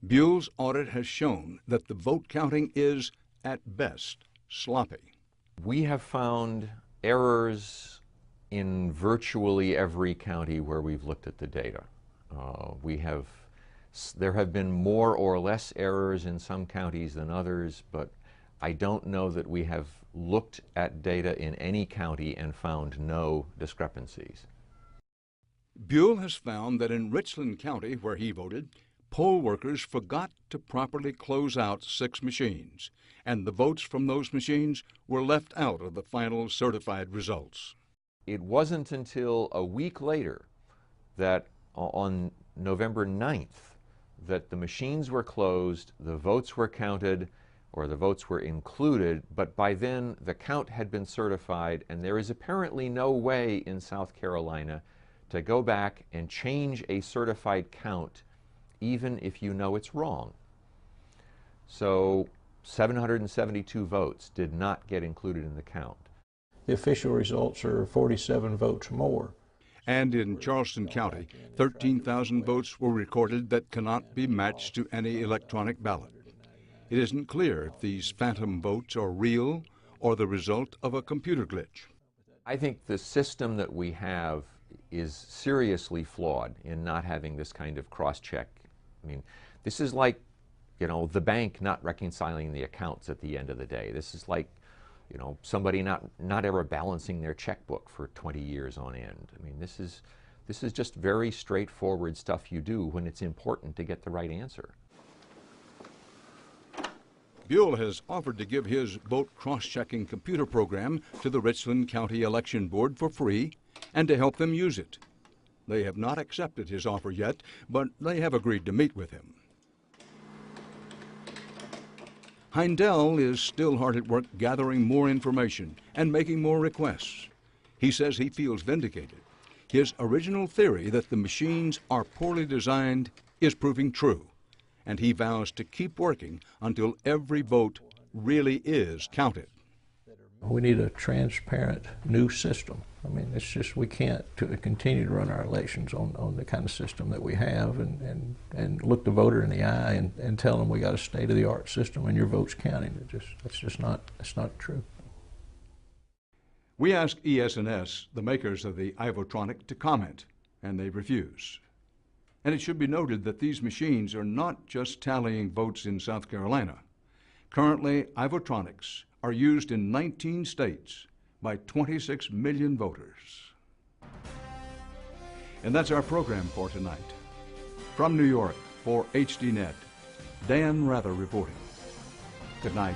Buell's audit has shown that the vote counting is, at best, sloppy. We have found errors in virtually every county where we've looked at the data. There have been more or less errors in some counties than others, but I don't know that we have looked at data in any county and found no discrepancies. Buell has found that in Richland County, where he voted, poll workers forgot to properly close out 6 machines, and the votes from those machines were left out of the final certified results. It wasn't until a week later, that on November 9th, that the machines were closed, the votes were counted, or the votes were included, but by then the count had been certified, and there is apparently no way in South Carolina to go back and change a certified count even if you know it's wrong. So 772 votes did not get included in the count. The official results are 47 votes more. And in Charleston County, 13,000 votes were recorded that cannot be matched to any electronic ballot. It isn't clear if these phantom votes are real or the result of a computer glitch. I think the system that we have is seriously flawed in not having this kind of cross-check. I mean, this is like, the bank not reconciling the accounts at the end of the day. This is like, somebody not ever balancing their checkbook for 20 years on end. I mean, this is just very straightforward stuff you do when it's important to get the right answer. Buell has offered to give his vote cross-checking computer program to the Richland County Election Board for free and to help them use it. They have not accepted his offer yet, but they have agreed to meet with him. Heindel is still hard at work gathering more information and making more requests. He says he feels vindicated. His original theory that the machines are poorly designed is proving true, and he vows to keep working until every vote really is counted. We need a transparent new system. I mean, it's just, we can't continue to run our elections on the kind of system that we have and look the voter in the eye and tell them we got a state-of-the-art system and your vote's counting. That's not true. We asked ES&S, the makers of the Ivotronic, to comment, and they refuse. And it should be noted that these machines are not just tallying votes in South Carolina. Currently, Ivotronics are used in 19 states by 26 million voters. And that's our program for tonight. From New York, for HDNet, Dan Rather reporting. Good night.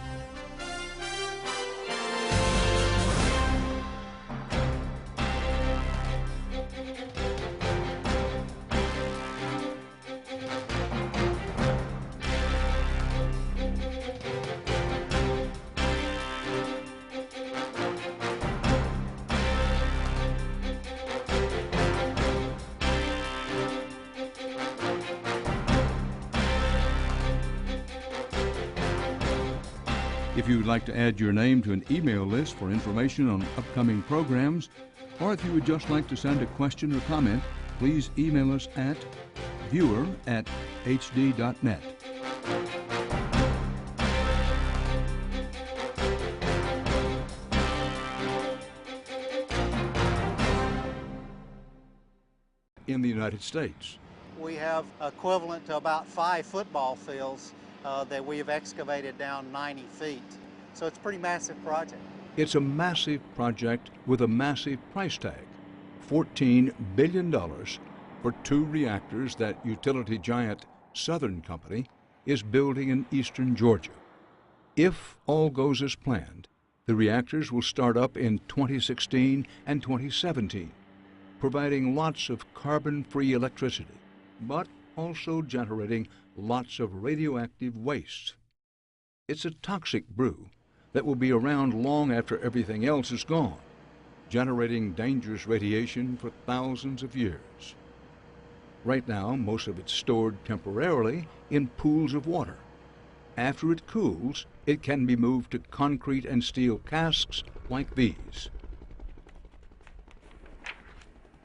If you would like to add your name to an email list for information on upcoming programs, or if you would just like to send a question or comment, please email us at viewer@hd.net. In the United States, we have equivalent to about 5 football fields that we have excavated down 90 feet. So it's a pretty massive project. it's a massive project with a massive price tag, $14 billion for 2 reactors that utility giant Southern Company is building in eastern Georgia. If all goes as planned, the reactors will start up in 2016 and 2017, providing lots of carbon-free electricity, but also generating lots of radioactive waste. It's a toxic brew that will be around long after everything else is gone, generating dangerous radiation for thousands of years. Right now, most of it's stored temporarily in pools of water. After it cools, it can be moved to concrete and steel casks like these.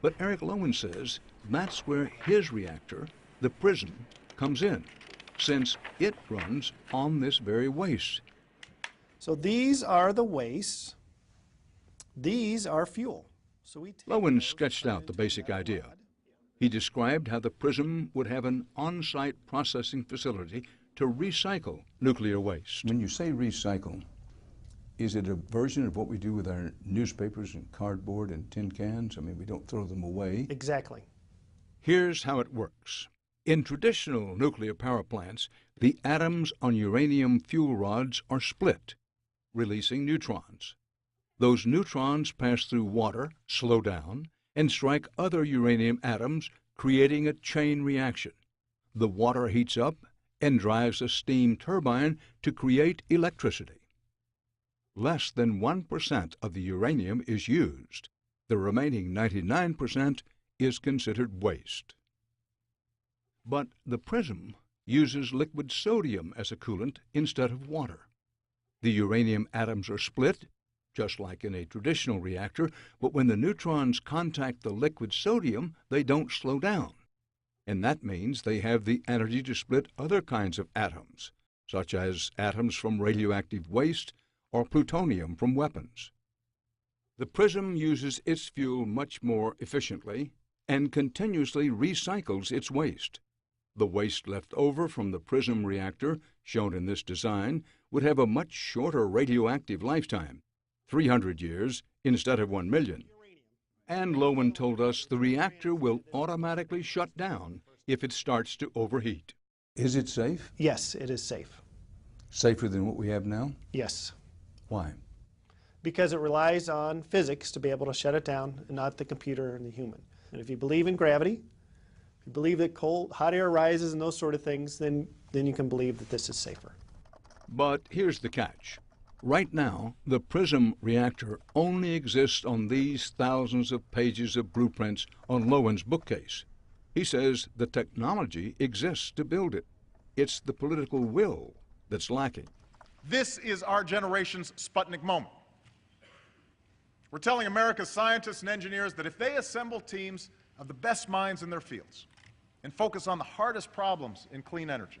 But Eric Lowen says that's where his reactor, the PRISM, comes in, since it runs on this very waste. So these are the wastes. These are fuel. So Lowen sketched out the basic idea. He described how the PRISM would have an on-site processing facility to recycle nuclear waste. When you say recycle, is it a version of what we do with our newspapers and cardboard and tin cans? I mean, we don't throw them away. Exactly. Here's how it works. In traditional nuclear power plants, the atoms on uranium fuel rods are split, releasing neutrons. Those neutrons pass through water, slow down, and strike other uranium atoms, creating a chain reaction. The water heats up and drives a steam turbine to create electricity. Less than 1% of the uranium is used. The remaining 99% is considered waste. But the PRISM uses liquid sodium as a coolant instead of water. The uranium atoms are split, just like in a traditional reactor, but when the neutrons contact the liquid sodium, they don't slow down. And that means they have the energy to split other kinds of atoms, such as atoms from radioactive waste or plutonium from weapons. The PRISM uses its fuel much more efficiently and continuously recycles its waste. The waste left over from the PRISM reactor, shown in this design, would have a much shorter radioactive lifetime, 300 years instead of 1 million. And Lowen told us the reactor will automatically shut down if it starts to overheat. Is it safe? Yes, it is safe. Safer than what we have now? Yes. Why? Because it relies on physics to be able to shut it down and not the computer and the human. And if you believe in gravity, if you believe that hot air rises and those sort of things, then you can believe that this is safer. But here's the catch. Right now, the PRISM reactor only exists on these thousands of pages of blueprints on Lowen's bookcase. He says the technology exists to build it. It's the political will that's lacking. This is our generation's Sputnik moment. We're telling America's scientists and engineers that if they assemble teams of the best minds in their fields and focus on the hardest problems in clean energy,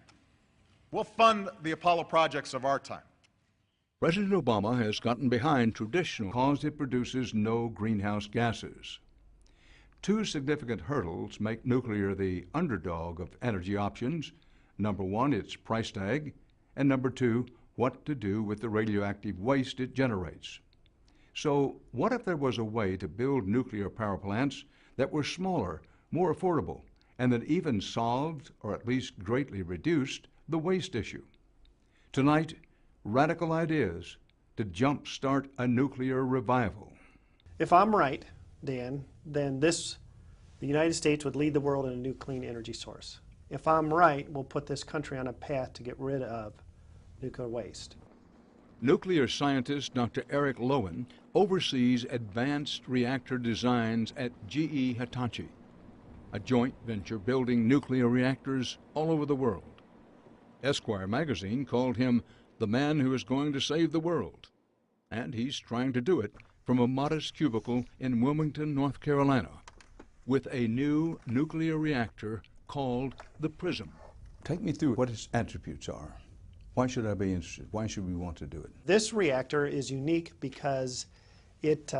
we'll fund the Apollo projects of our time. President Obama has gotten behind traditional because it produces no greenhouse gases. Two significant hurdles make nuclear the underdog of energy options. Number one, its price tag, and number two, what to do with the radioactive waste it generates. So what if there was a way to build nuclear power plants that were smaller, more affordable, and that even solved, or at least greatly reduced, the waste issue? Tonight, radical ideas to jumpstart a nuclear revival. If I'm right, Dan, then the United States would lead the world in a new clean energy source. If I'm right, we'll put this country on a path to get rid of nuclear waste. Nuclear scientist Dr. Eric Lowen oversees advanced reactor designs at GE Hitachi, a joint venture building nuclear reactors all over the world. Esquire magazine called him the man who is going to save the world, and he's trying to do it from a modest cubicle in Wilmington, North Carolina, with a new nuclear reactor called the PRISM. Take me through what its attributes are. Why should I be interested? Why should we want to do it? This reactor is unique because it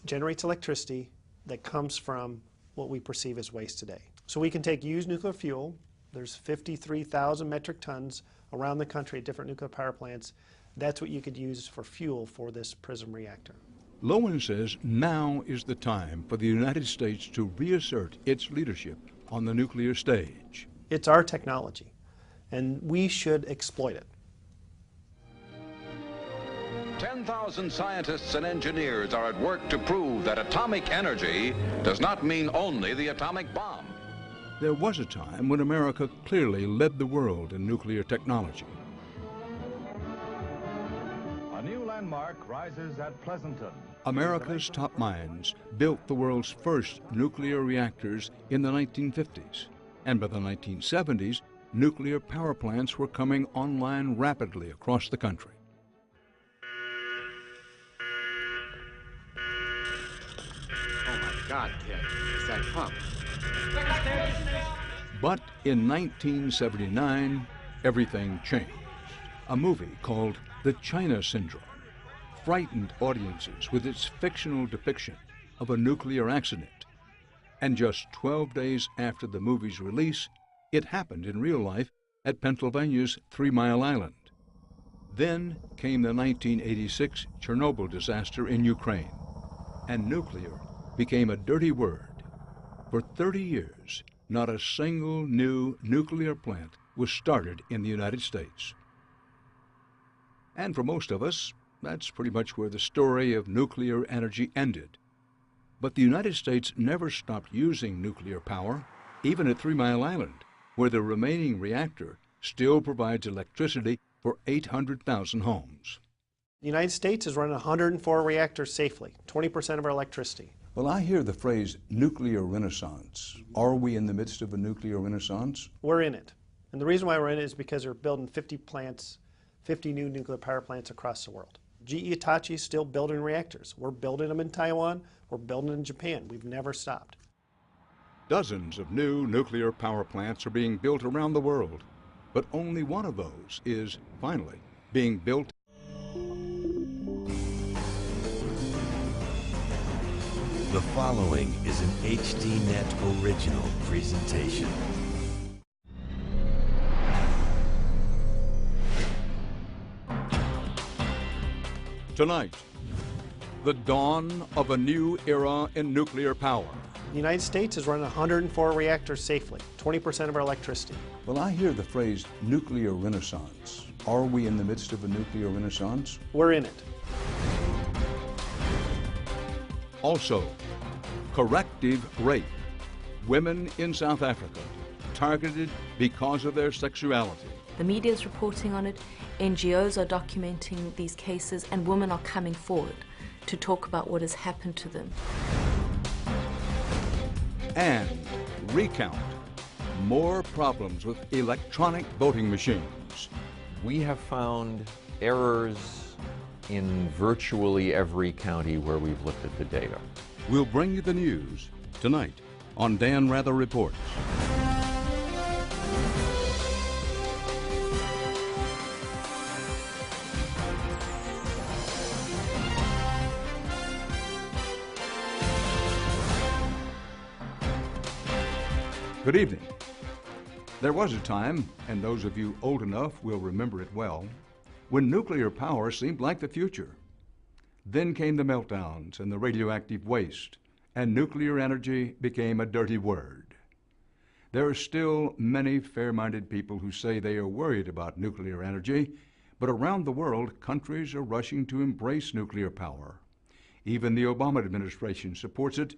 generates electricity that comes from what we perceive as waste today. So we can take used nuclear fuel. There's 53,000 metric tons around the country at different nuclear power plants. That's what you could use for fuel for this PRISM reactor. Lowen says now is the time for the United States to reassert its leadership on the nuclear stage. It's our technology, and we should exploit it. 10,000 scientists and engineers are at work to prove that atomic energy does not mean only the atomic bomb. There was a time when America clearly led the world in nuclear technology. A new landmark rises at Pleasanton. America's top minds built the world's first nuclear reactors in the 1950s, and by the 1970s, nuclear power plants were coming online rapidly across the country. Oh my God, kid, it's that pump. But in 1979, everything changed. A movie called The China Syndrome frightened audiences with its fictional depiction of a nuclear accident. And just 12 days after the movie's release, it happened in real life at Pennsylvania's 3 Mile Island. Then came the 1986 Chernobyl disaster in Ukraine, and nuclear became a dirty word. For 30 years, not a single new nuclear plant was started in the United States. And for most of us, that's pretty much where the story of nuclear energy ended. But the United States never stopped using nuclear power, even at 3 Mile Island, where the remaining reactor still provides electricity for 800,000 homes. The United States is running 104 reactors safely, 20% of our electricity. Well, I hear the phrase nuclear renaissance. Are we in the midst of a nuclear renaissance? We're in it. And the reason why we're in it is because we're building 50 plants, 50 new nuclear power plants across the world. GE Hitachi is still building reactors. We're building them in Taiwan. We're building them in Japan. We've never stopped. Dozens of new nuclear power plants are being built around the world, but only one of those is, finally, being built. The following is an HDNet original presentation. Tonight, the dawn of a new era in nuclear power. The United States is running 104 reactors safely, 20% of our electricity. Well, I hear the phrase nuclear renaissance. Are we in the midst of a nuclear renaissance? We're in it. Also, corrective rape. Women in South Africa targeted because of their sexuality. The media is reporting on it, NGOs are documenting these cases, and women are coming forward to talk about what has happened to them. And recount more problems with electronic voting machines. We have found errors in virtually every county where we've looked at the data. We'll bring you the news tonight on Dan Rather Reports. Good evening. There was a time, and those of you old enough will remember it well, when nuclear power seemed like the future. Then came the meltdowns and the radioactive waste, and nuclear energy became a dirty word. There are still many fair-minded people who say they are worried about nuclear energy, but around the world, countries are rushing to embrace nuclear power. Even the Obama administration supports it,